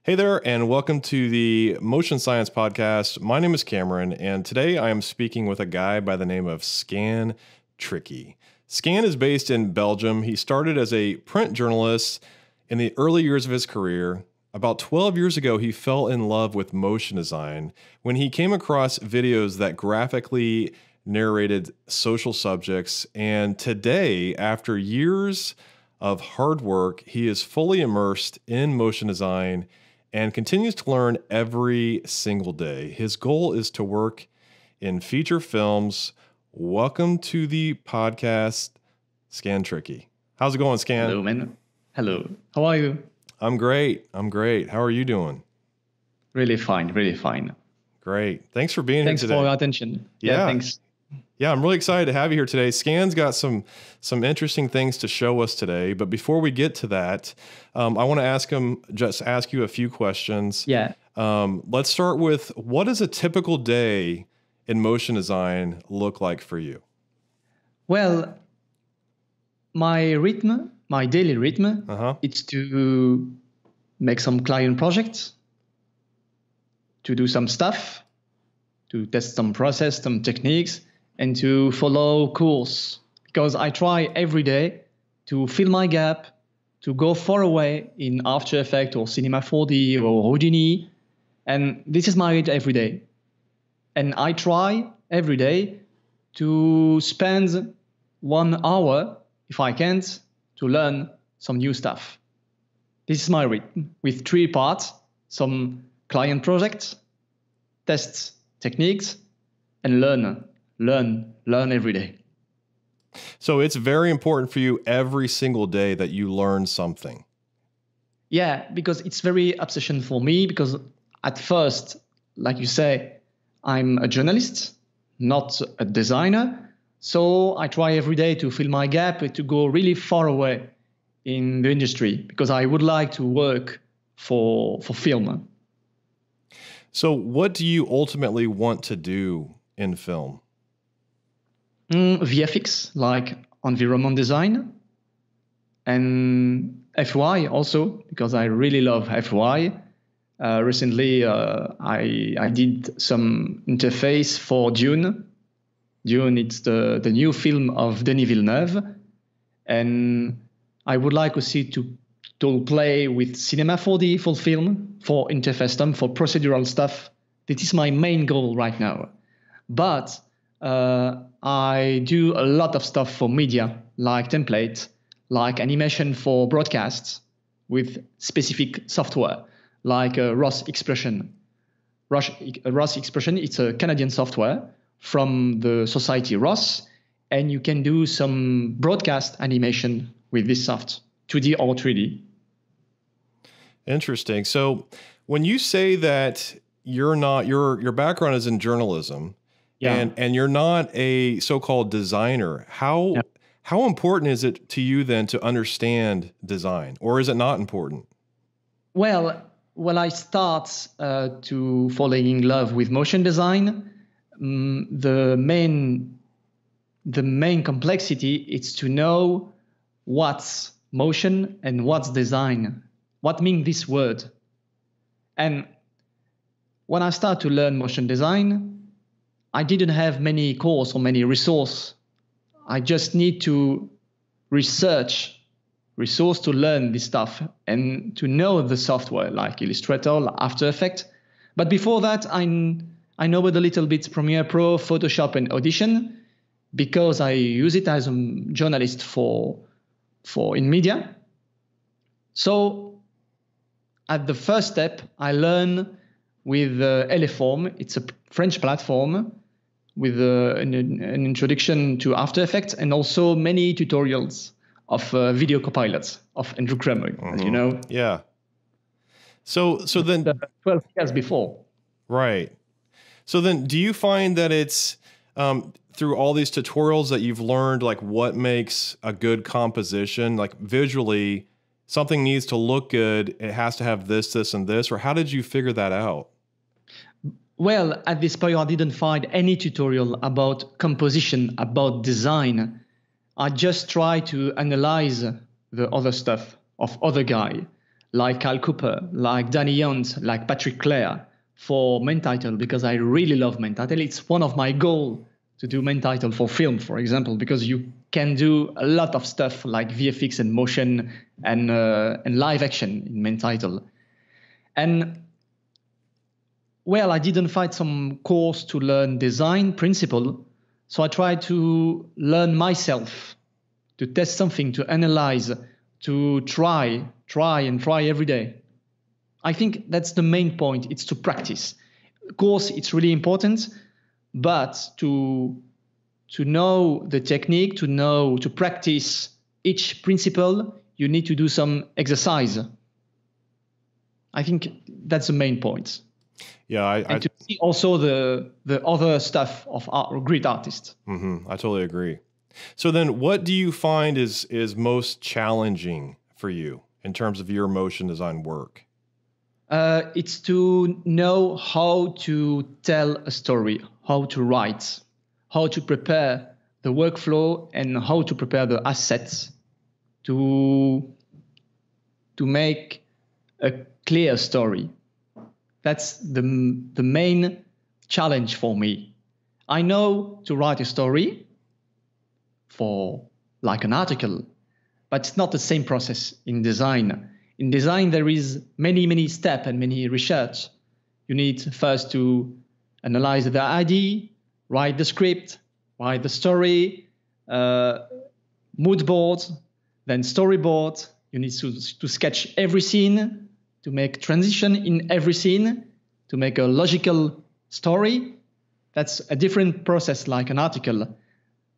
Hey there, and welcome to the Motion Science Podcast. My name is Cameron, and today I am speaking with a guy by the name of Skan Triki. Skan is based in Belgium. He started as a print journalist in the early years of his career. About 12 years ago, he fell in love with motion design when he came across videos that graphically narrated social subjects. And today, after years of hard work, he is fully immersed in motion design and continues to learn every single day. His goal is to work in feature films. Welcome to the podcast, Skan Triki. How's it going, Skan? Hello, man. Hello. How are you? I'm great. How are you doing? Really fine. Really fine. Great. Thanks for being Thanks here today. for your attention. Yeah. Thanks. Yeah, I'm really excited to have you here today. Skan's got some interesting things to show us today. But before we get to that, I want to ask you a few questions. Yeah. Let's start with, what does a typical day in motion design look like for you? Well, my daily rhythm, it's to make some client projects, to do some stuff, to test some process, some techniques, and to follow course, because I try every day to fill my gap, to go far away in After Effects or Cinema 4D or Houdini, and this is my rate every day. And I try every day to spend 1 hour, if I can't, to learn some new stuff. This is my rhythm with 3 parts: some client projects, tests, techniques, and learn every day. So it's very important for you every single day that you learn something. Yeah, because it's very obsession for me, because at first, like you say, I'm a journalist, not a designer. So I try every day to fill my gap, to go really far away in the industry, because I would like to work for film. So what do you ultimately want to do in film? VFX, like environment design, and FY also, because I really love FY. Recently, I did some interface for Dune. Dune, it's the new film of Denis Villeneuve, and I would like to see to play with Cinema 4D full film for interface stuff, for procedural stuff. This is my main goal right now. But I do a lot of stuff for media, like template, like animation for broadcasts with specific software, like ROS Expression. ROS Expression, it's a Canadian software from the society ROS, and you can do some broadcast animation with this soft, 2D or 3D. Interesting. So when you say that your background is in journalism, and you're not a so-called designer, how important is it to you then to understand design, or is it not important? Well, when I start to falling in love with motion design, the main complexity is to know what's motion and what's design. What mean this word? And when I start to learn motion design, I didn't have many course or many resource. I just need to resource to learn this stuff and to know the software like Illustrator, After Effects. But before that, I know a little bit Premiere Pro, Photoshop, and Audition, because I use it as a journalist for in media. So at the first step, I learn with Eleform. It's a French platform with an introduction to After Effects, and also many tutorials of video copilots of Andrew Kramer, as you know. Yeah. So then 12 years before. Right. So then do you find that it's through all these tutorials that you've learned, like, what makes a good composition? Like, visually, something needs to look good, it has to have this, this, and this, or how did you figure that out? Well, at this point, I didn't find any tutorial about composition, about design. I just try to analyze the other stuff of other guy. like Kyle Cooper, like Danny Yount, like Patrick Clare for main title, because I really love main title. It's one of my goals to do main title for film, for example, because you can do a lot of stuff like VFX and motion and live action in main title. And well, I didn't find some course to learn design principle, so I tried to learn myself, to test something, to analyze, to try every day. I think that's the main point. It's to practice. Of course, it's really important, but to know the technique, to practice each principle, you need to do some exercise. I think that's the main point. Yeah, and to see also the other stuff of great artists. I totally agree. So then, what do you find is most challenging for you in terms of your motion design work? It's to know how to tell a story, how to write, how to prepare the workflow, and how to prepare the assets to make a clear story. That's the main challenge for me. I know to write a story for like an article, but it's not the same process in design. In design, there is many steps and many research. You need first to analyze the idea, write the script, write the story, mood board, then storyboard. You need to sketch every scene, to make transition in every scene, to make a logical story. That's a different process like an article.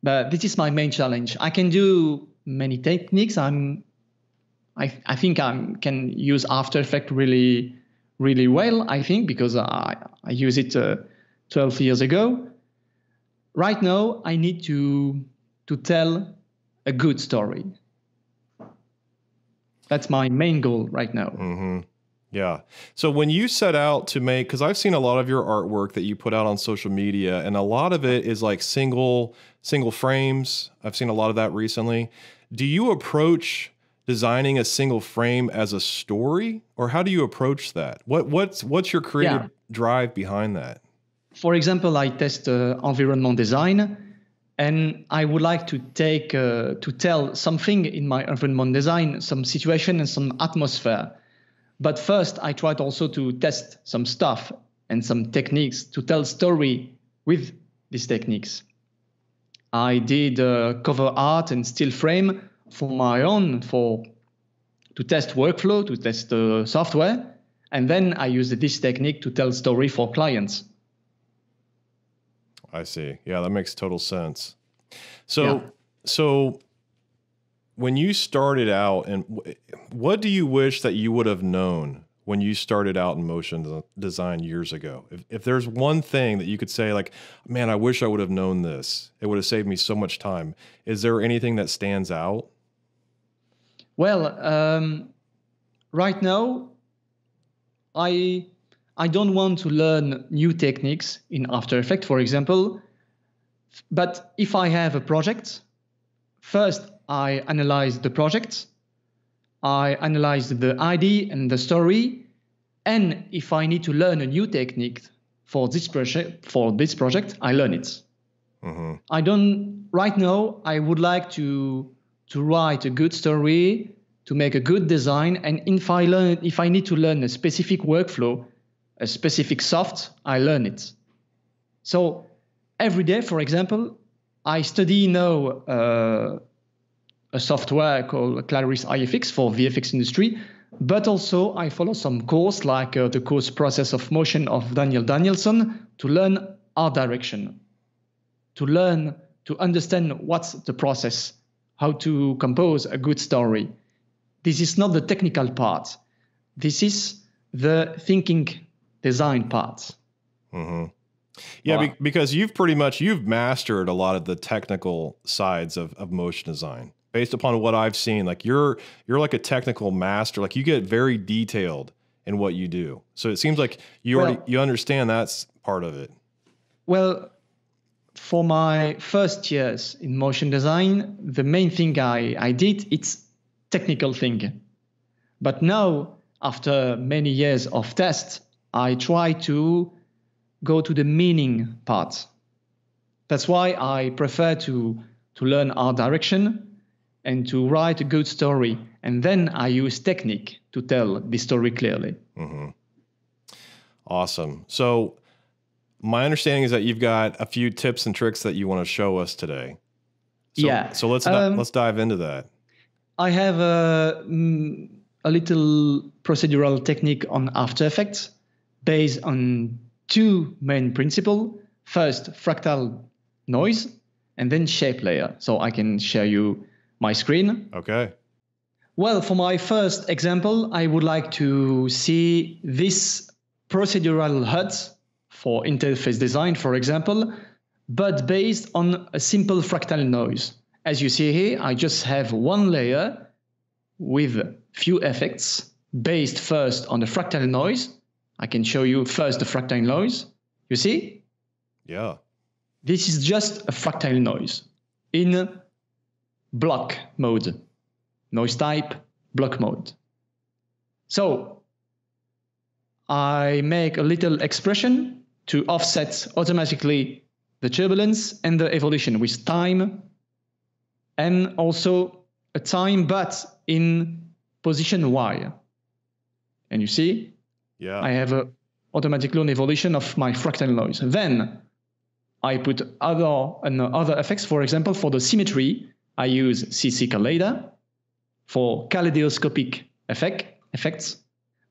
But this is my main challenge. I can do many techniques. I think I can use After Effects really well, I think, because I used it 12 years ago. Right now, I need to tell a good story. That's my main goal right now. Mm-hmm. Yeah. So when you set out to make, because I've seen a lot of your artwork that you put out on social media, and a lot of it is like single frames. I've seen a lot of that recently. Do you approach designing a single frame as a story, or how do you approach that? What's your creative drive behind that? For example, I test environment design, and I would like to tell something in my environment design, some situation and some atmosphere. But first, I tried also to test some stuff and some techniques to tell story with these techniques. I did cover art and still frame for my own, to test workflow, to test software, and then I used this technique to tell story for clients. I see. Yeah, that makes total sense. So when you started out, and what do you wish that you would have known when you started out in motion design years ago? If there's one thing that you could say, like, man, I wish I would have known this, it would have saved me so much time. Is there anything that stands out? Well, right now, I don't want to learn new techniques in After Effects, for example. But if I have a project, first I analyze the project, I analyze the idea and the story, and if I need to learn a new technique for this project, I learn it. Mm-hmm. Right now, I would like to write a good story, to make a good design, and if I need to learn a specific workflow, a specific soft, I learn it. So every day, for example, I study now a software called Claris IFX for VFX industry, but also I follow some course like the course Process of Motion of Daniel Danielson to learn art direction, to understand what's the process, how to compose a good story. This is not the technical part. This is the thinking design part. Mm-hmm. Yeah, because you've mastered a lot of the technical sides of motion design. Based upon what I've seen, like you're like a technical master. Like you get very detailed in what you do. So it seems like you understand that's part of it. Well, for my first years in motion design, the main thing I did, it's technical thing. But now after many years of tests, I try to go to the meaning part. That's why I prefer to learn art direction and to write a good story. And then I use technique to tell the story clearly. Mm-hmm. Awesome. So my understanding is that you've got a few tips and tricks that you want to show us today. So let's dive into that. I have a little procedural technique on After Effects based on two main principles. First, fractal noise, and then shape layer. So I can share you my screen. Okay. Well, for my first example, I would like to see this procedural HUD for interface design, for example, but based on a simple fractal noise. As you see here, I just have one layer with few effects based first on the fractal noise. I can show you first the fractal noise. You see? Yeah. This is just a fractal noise in block mode. Noise type, block mode. So I make a little expression to offset automatically the turbulence and the evolution with time, and also a time but in position Y. And you see, yeah, I have a automatic lone evolution of my fractal noise. Then I put other effects. For example, for the symmetry, I use CC Collider. For kaleidoscopic effects.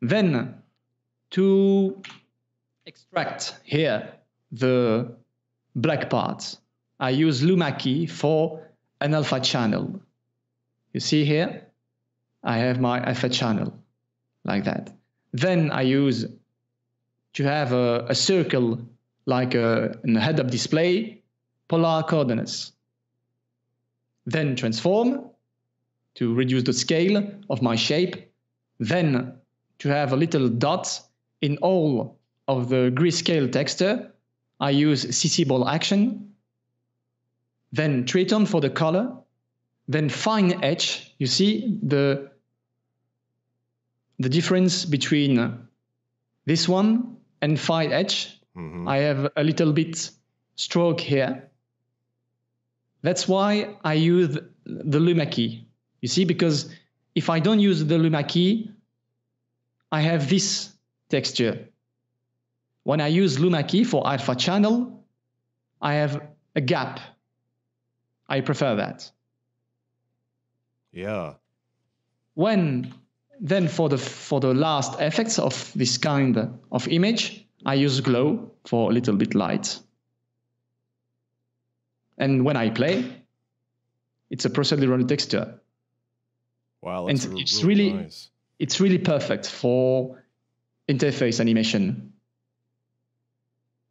Then to extract here the black parts, I use Luma key for an alpha channel. You see here, I have my alpha channel like that. Then I use to have a circle like a head-up display, polar coordinates. Then transform to reduce the scale of my shape. Then to have a little dot in all of the grayscale texture, I use CC ball action. Then tritone for the color. Then fine edge. You see the difference between this one and fine edge. Mm-hmm. I have a little bit stroke here. That's why I use the Luma key. You see, because if I don't use the Luma key, I have this texture. When I use Luma key for alpha channel, I have a gap. I prefer that. Yeah. Then for the last effects of this kind of image, I use glow for a little bit light. And when I play, it's a procedural texture. Wow, and it's really nice. It's really perfect for interface animation.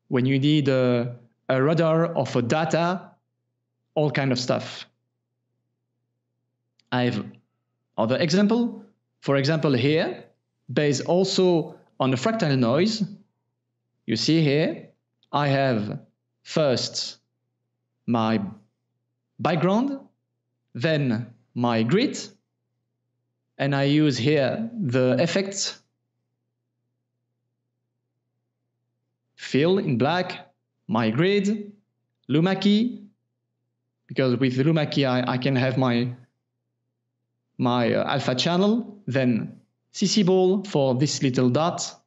When you need a radar of a data, all kind of stuff. I have other example. For example, here, based also on the fractal noise, you see here, I have first my background, then my grid, and I use here the effects, fill in black, my grid, Luma key, because with the Luma key I can have my alpha channel, then CC ball for this little dot,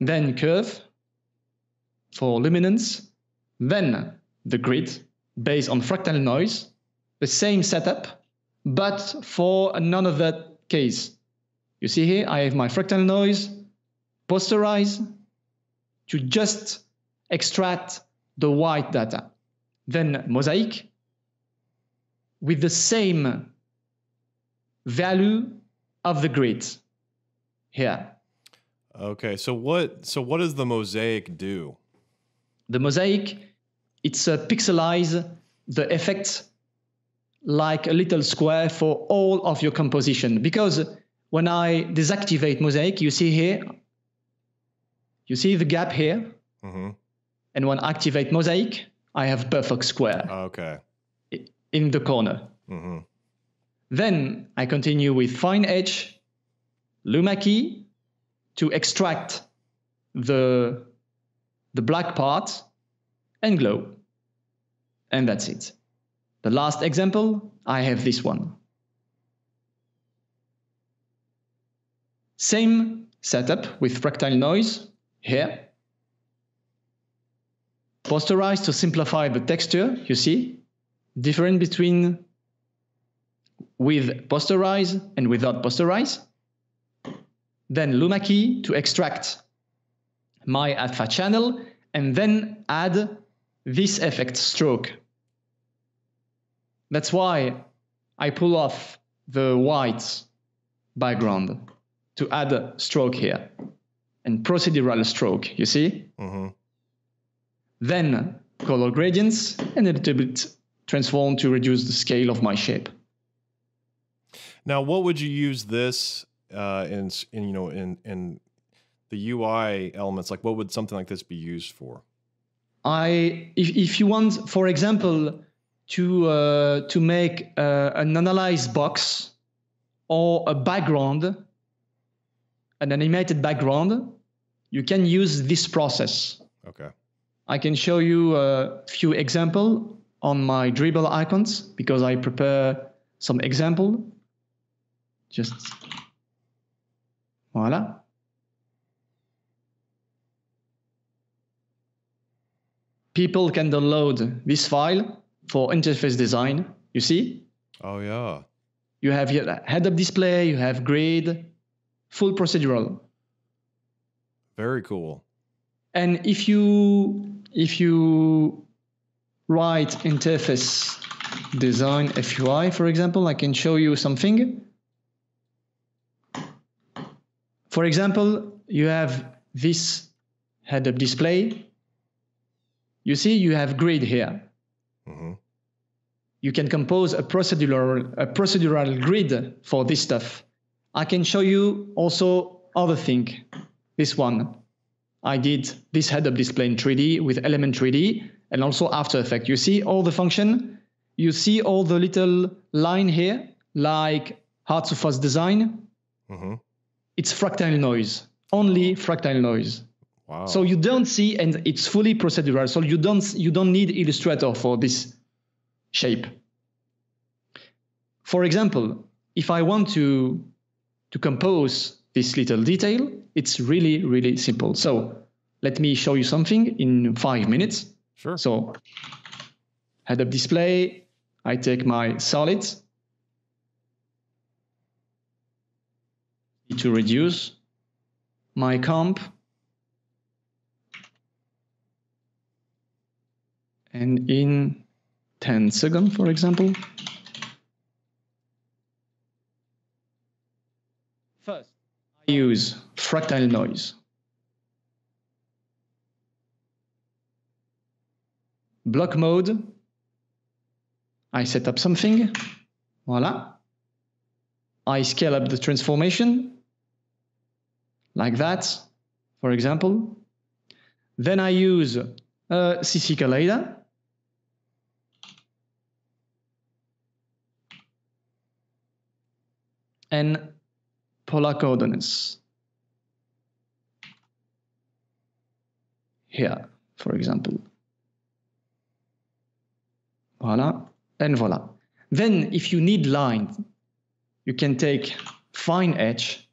then curve for luminance, then the grid based on fractal noise, the same setup, but for none of that case. You see here, I have my fractal noise, posterize, to just extract the white data. Then mosaic, with the same value of the grid here. Okay, so what does the mosaic do? The mosaic, it's pixelize the effect like a little square for all of your composition. Because when I deactivate mosaic, you see here, you see the gap here? Mm-hmm. And when I activate mosaic, I have perfect square. Okay. In the corner. Mm-hmm. Then I continue with fine edge, Luma key to extract the black part and glow. And that's it. The last example, I have this one. Same setup with fractal noise here. Posterize to simplify the texture, you see? Different between with posterize and without posterize. Then Luma key to extract my alpha channel and then add this effect stroke. That's why I pull off the white background to add a stroke here and procedural stroke, you see? Mm-hmm. Then color gradients and a little bit transform to reduce the scale of my shape. Now, what would you use this in the UI elements? Like, what would something like this be used for? If you want, for example, to make an analyze box or a background, an animated background, you can use this process. Okay. I can show you a few examples on my dribble icons because I prepare some example. Just voila. People can download this file for interface design. You see? Oh yeah. You have here head-up display. You have grid, full procedural. Very cool. And if you write interface design FUI, for example, I can show you something. For example, you have this head-up display. You see, you have grid here. Mm-hmm. You can compose a procedural grid for this stuff. I can show you also other thing. This one. I did this head-up display in 3D with Element 3D and also After Effects. You see all the function. You see all the little line here, like hard surface design. Mm-hmm. It's fractal noise, only fractal noise. Wow. So you don't see, and it's fully procedural. So you don't need Illustrator for this shape. For example, if I want to compose this little detail, it's really, really simple. So let me show you something in 5 minutes. Sure. So head-up display, I take my solids to reduce my comp. And in 10 seconds, for example. First, I use fractal noise. Block mode. I set up something. Voila. I scale up the transformation. Like that, for example. Then I use CC Collider. And polar coordinates. Here, for example. Voila, and voila. Then, if you need lines, you can take fine edge.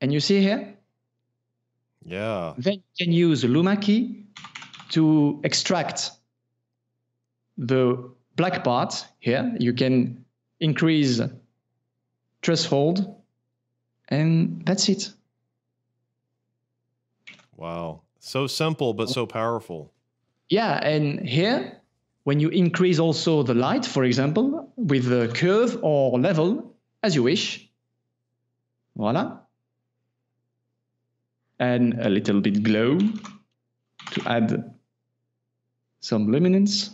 And you see here? Yeah. Then you can use Luma key to extract the black part here. You can increase threshold, and that's it. Wow. So simple, but so powerful. Yeah, and here, when you increase also the light, for example, with the curve or level, as you wish. Voila. And a little bit glow to add some luminance.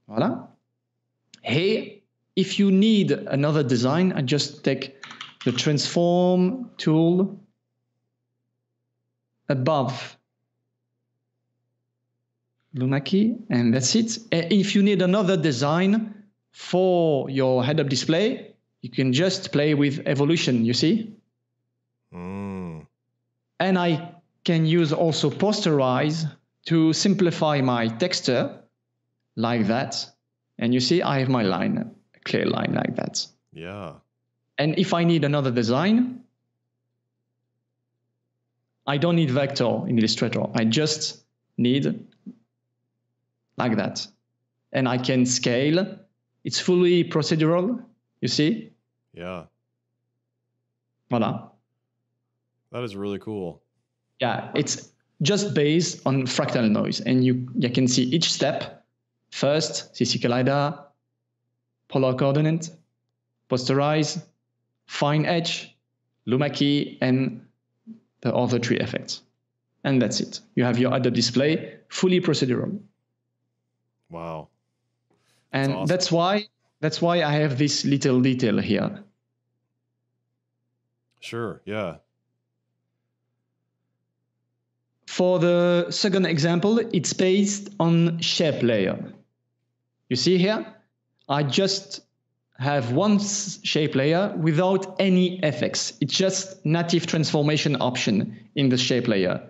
Voila. Here, if you need another design, I just take the transform tool above Luma key, and that's it. If you need another design, For your head-up display, you can just play with evolution, you see? Mm. And I can use also posterize to simplify my texture like that. And you see, I have my line, a clear line like that. Yeah. And if I need another design, I don't need vector in Illustrator. I just need like that. And I can scale. It's fully procedural, you see? Yeah. Voila. That is really cool. Yeah, it's just based on fractal noise. And you can see each step. First, CC collider, polar coordinate, posterize, fine edge, luma key, and the other three effects. And that's it. You have your head-up display, fully procedural. Wow. And awesome. that's why I have this little detail here. Sure, yeah. For the second example, it's based on shape layer. You see here, I just have one shape layer without any effects. It's just native transformation option in the shape layer.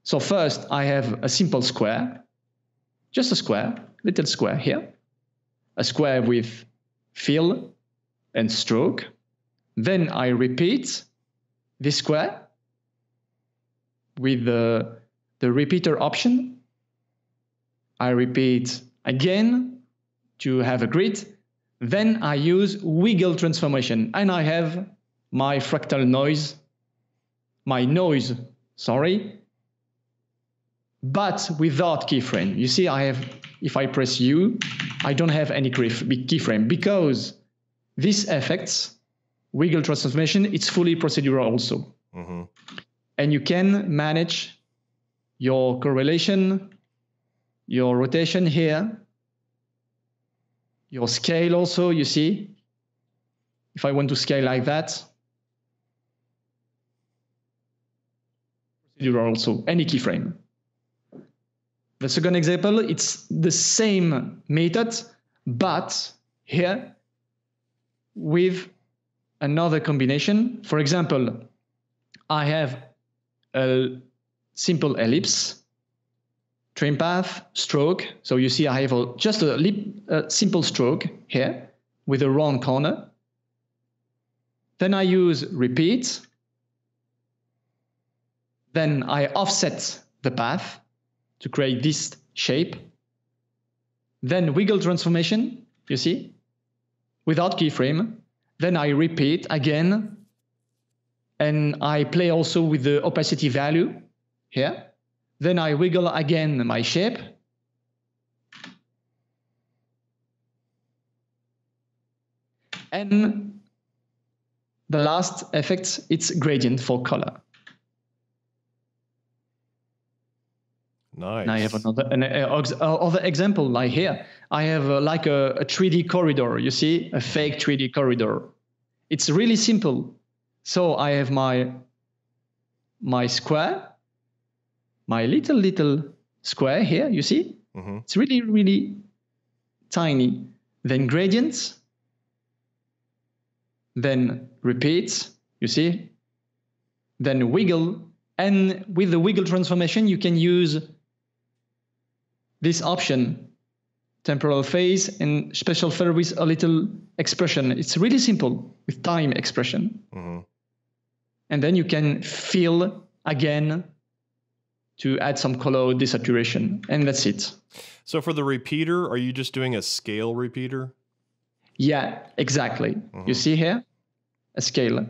So first, I have a simple square, just a square, little square here, a square with fill and stroke. Then I repeat this square with the repeater option. I repeat again to have a grid. Then I use wiggle transformation, and I have my fractal noise, but without keyframe. You see, I have, if I press U, I don't have any keyframe because these effects, wiggle transformation, it's fully procedural also. Mm-hmm. And you can manage your correlation, your rotation here, your scale also, you see. If I want to scale like that, procedural also, any keyframe. The second example, it's the same method, but here with another combination. For example, I have a simple ellipse, trim path, stroke. So you see I have just a simple stroke here with a round corner. Then I use repeat. Then I offset the path to create this shape. Then wiggle transformation, you see, without keyframe. Then I repeat again. And I play also with the opacity value here. Then I wiggle again my shape. And the last effect, it's gradient for color. Nice. And I have another example like here. I have like a 3D corridor, you see, a fake 3D corridor. It's really simple. So I have my square, my little square here, you see? Mm-hmm. It's really, really tiny. Then gradients, then repeats, you see? Then wiggle, and with the wiggle transformation, you can use this option, temporal phase and special feather with a little expression. It's really simple with time expression. Mm-hmm. And then you can fill again to add some color desaturation, and that's it. So for the repeater, are you just doing a scale repeater? Yeah, exactly. Mm-hmm. You see here, a scale.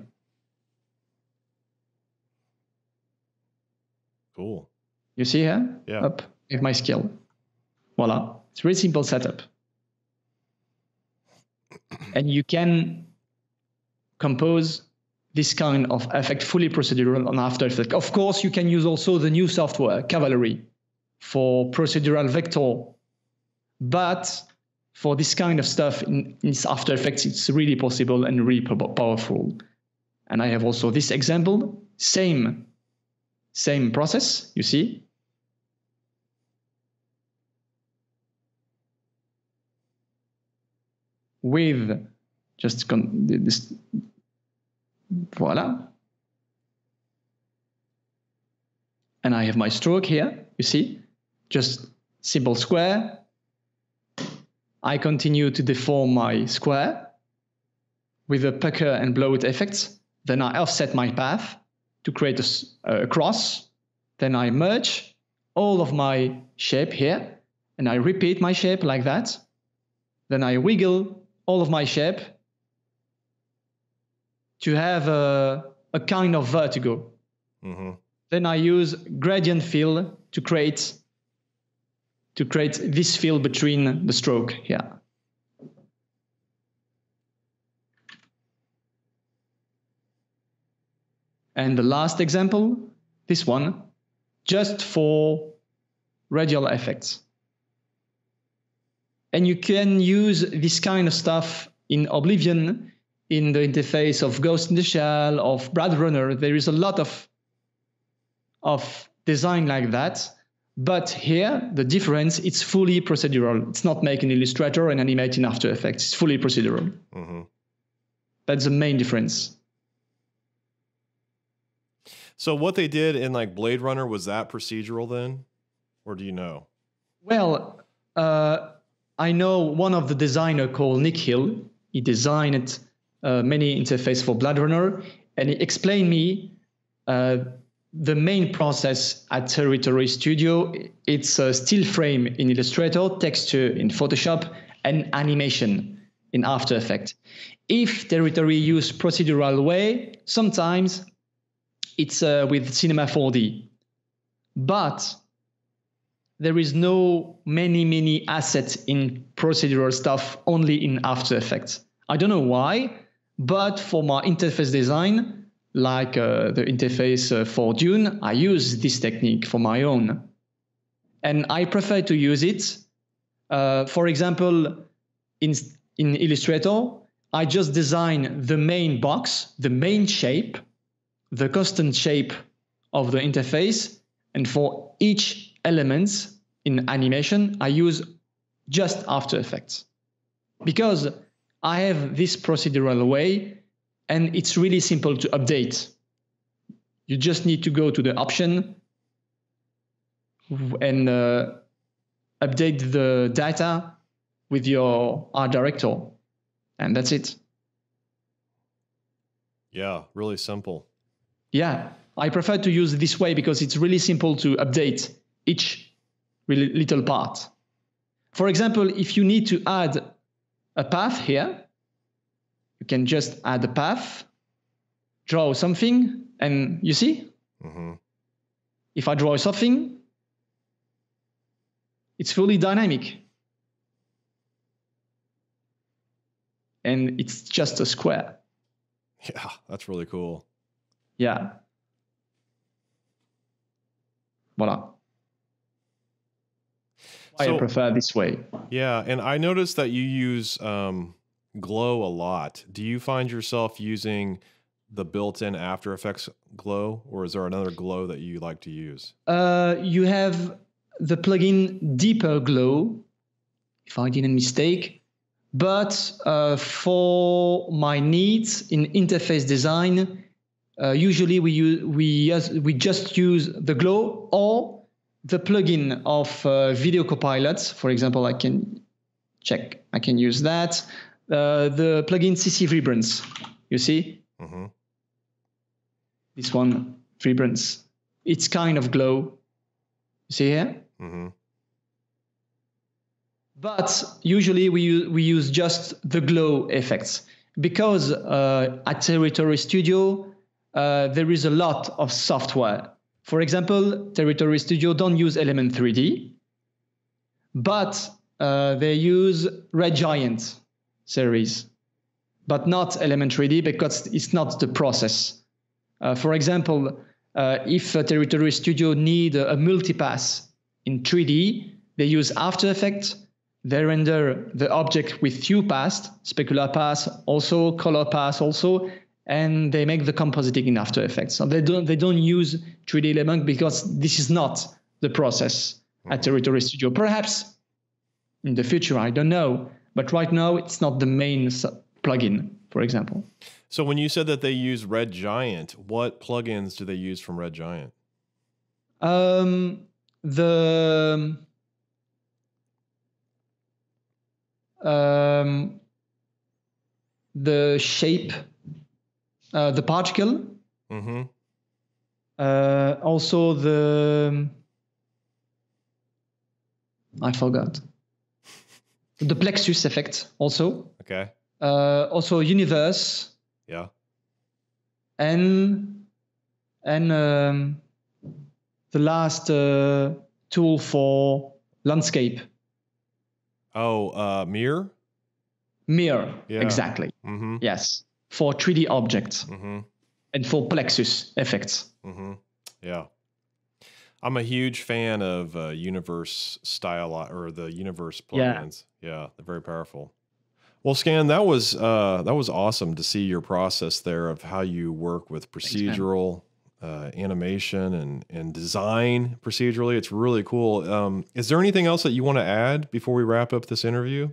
Cool. You see here? Yeah. Up with my scale. Voila. It's a really simple setup. And you can compose this kind of effect fully procedural on After Effects. Of course, you can use also the new software, Cavalry, for procedural vector. But for this kind of stuff in After Effects, it's really possible and really powerful. And I have also this example, same process, you see. with just this, voila. And I have my stroke here, you see, just simple square. I continue to deform my square with the pucker and blowout effects. Then I offset my path to create a cross. Then I merge all of my shape here, and I repeat my shape like that. Then I wiggle all of my shape to have a kind of vertigo. Mm-hmm. Then I use gradient fill to create this fill between the stroke here. And the last example, this one, just for radial effects. And you can use this kind of stuff in Oblivion, in the interface of Ghost in the Shell, of Blade Runner. There is a lot of design like that. But here, the difference, it's fully procedural. It's not make in Illustrator and animate in After Effects. It's fully procedural. Mm-hmm. That's the main difference. So what they did in like Blade Runner, was that procedural then? Or do you know? Well, I know one of the designer called Nick Hill. He designed many interfaces for Blade Runner, and he explained me the main process at Territory Studio. It's a still frame in Illustrator, texture in Photoshop, and animation in After Effects. If Territory use procedural way, sometimes it's with Cinema 4D. But there is no many assets in procedural stuff, only in After Effects. I don't know why, but for my interface design, like the interface for Dune, I use this technique for my own. And I prefer to use it. For example, in Illustrator, I just design the main box, the main shape, the constant shape of the interface. And for each element in animation, I use just After Effects. Because I have this procedural way, and it's really simple to update. You just need to go to the option and update the data with your art director. And that's it. Yeah, really simple. Yeah, I prefer to use this way because it's really simple to update each really little part. For example, if you need to add a path here, you can just add a path, draw something, and you see? Mm-hmm. If I draw something, it's fully dynamic. And it's just a square. Yeah, that's really cool. Yeah. Voila. I prefer this way. Yeah, and I noticed that you use glow a lot. Do you find yourself using the built-in After Effects glow, or is there another glow that you like to use? You have the plugin Deeper Glow, if I didn't mistake. But for my needs in interface design, usually we just use the glow or the plugin of Video Copilot. For example, I can use that. The plugin CC Vibrance, you see? Mm-hmm. This one, Vibrance. It's kind of glow. You see here? Mm-hmm. But usually we use just the glow effects because at Territory Studio, there is a lot of software. For example, Territory Studio don't use Element 3D, but they use Red Giant series, but not Element 3D because it's not the process. For example, if Territory Studio need a multipass in 3D, they use After Effects. They render the object with hue pass, specular pass, also color pass, also, and they make the compositing in After Effects. So they don't use 3D element because this is not the process at Territory Studio. Perhaps in the future, I don't know, But right now, it's not the main plugin, for example. So when you said that they use Red Giant, what plugins do they use from Red Giant? The shape, the particle, Mm-hmm. also I forgot. The plexus effect also. Okay. Also universe. Yeah. And the last tool for landscape. Oh, mirror? Mirror, Yeah. exactly. Mm-hmm. Yes, for 3D objects. Mm-hmm. And for plexus effects. Mm-hmm. Yeah. I'm a huge fan of universe style or the universe plugins. Yeah, they're very powerful. Well, Skan, that was awesome to see your process there of how you work with procedural animation and design procedurally. It's really cool. Is there anything else that you want to add before we wrap up this interview?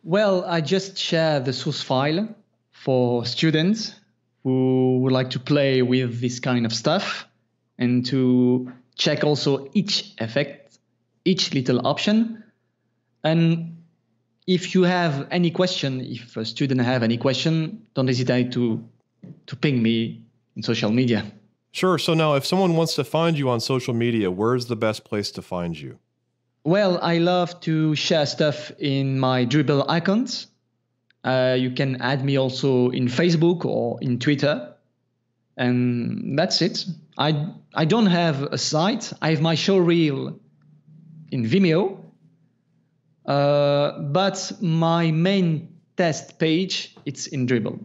Well, I just share the source file for students who would like to play with this kind of stuff and to check also each effect, each little option. And if you have any question, if a student have any question, don't hesitate to ping me in social media. Sure. So now if someone wants to find you on social media, where's the best place to find you? Well, I love to share stuff in my Dribble account. You can add me also in Facebook or in Twitter. And that's it. I don't have a site. I have my show reel in Vimeo. But my main test page, it's in Dribble.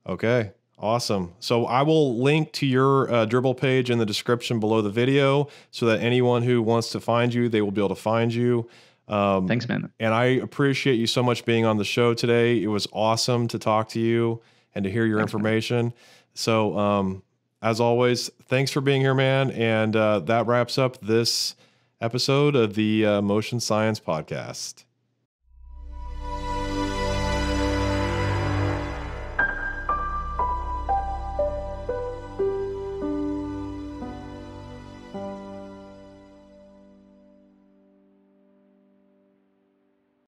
Okay. Awesome. So I will link to your Dribble page in the description below the video so that anyone who wants to find you, they will be able to find you. Thanks, man. And I appreciate you so much being on the show today. It was awesome to talk to you and to hear your information. Man. So as always, thanks for being here, man. And that wraps up this episode of the Motion Science Podcast.